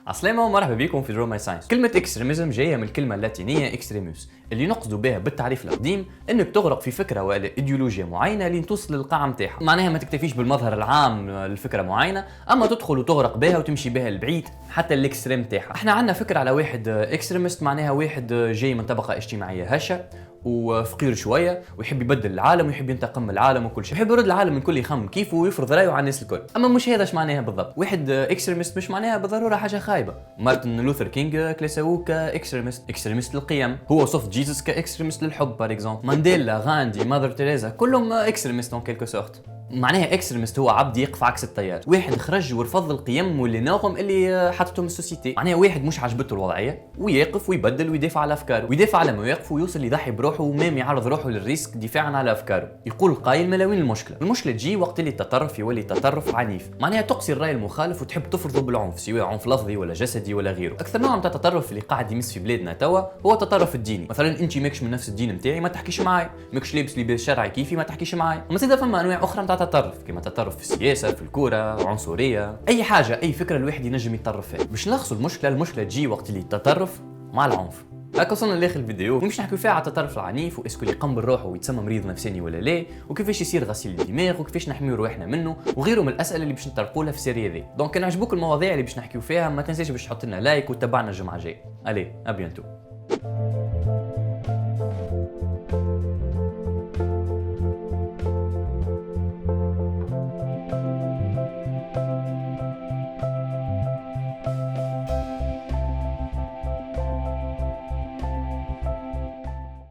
عسلامة ومرحبا بكم في درو ماي ساينس. كلمة اكستريميزم جاية من الكلمة اللاتينية اكستريموس اللي نقصدوا بها بالتعريف القديم انك تغرق في فكرة ولا ايديولوجيا معينة لين توصل للقاع متاعها. معناها ما تكتفيش بالمظهر العام للفكرة معينة، اما تدخل وتغرق بها وتمشي بها البعيد حتى الاكستريم متاعها. احنا عندنا فكرة على واحد اكستريمست، معناها واحد جاي من طبقة اجتماعية هشة وفقير شويه ويحب يبدل العالم ويحب ينتقم من العالم وكل شيء، يحب يرد العالم الكل يخمم كيفه ويفرض رايه على الناس الكل. اما مش هذا ايش معناها بالضبط. واحد اكستريمست مش معناها بالضروره حاجه خايبه. مارتن لوثر كينغ كلاسوه كاكستريمست للقيم، هو وصف جيسس كاكستريمست للحب بار اكزومبل. مانديلا، غاندي، ماذر تيريزا، كلهم اكستريمست اون كيلكو سورت. معناها اكستريمست هو عبد يقف عكس التيار، واحد خرج ورفض القيم واللي ناغم اللي حطتهم السوسيتي. معناها واحد مش عجبته الوضعيه ويقف ويبدل ويدافع على افكاره ويدافع على مواقفه ويوصل يضحي بروحه ومام يعرض روحه للريسك دفاعا على افكاره. يقول القائل ما وين المشكله تجي وقت اللي التطرف يولي تطرف عنيف. معناها تقصي الراي المخالف وتحب تفرضه بالعنف، سواء عنف لفظي ولا جسدي ولا غيره. اكثر نوع نتاع التطرف اللي قاعد يمس في بلادنا توا هو التطرف الديني. مثلا انت ماكش من نفس الدين نتاعي ما تحكيش معاي، ماكش لابس لباس شرعي كيفي ما تحكيش معاي. اما زيد فما انواع اخرى نتاع التطرف، كما التطرف في السياسه، في الكوره، عنصريه، اي حاجه، اي فكره الواحد ينجم يتطرف فيها. باش نلخصوا المشكله تجي وقت اللي التطرف مع العنف. هكا وصلنا لاخر الفيديو، ومش نحكيو فيها على التطرف العنيف واسكو اللي يقم بالروح ويتسمى مريض نفساني ولا لا، وكيفاش يصير غسيل الدماغ وكيفاش نحميو روحنا منه وغيره من الاسئله اللي باش نطرقوا لها في السيريه ذي. دونك كان عجبوك المواضيع اللي باش نحكيو فيها ما تنساش باش تحط لنا لايك وتتبعنا الجمعه الجايه. الي ابيانتو.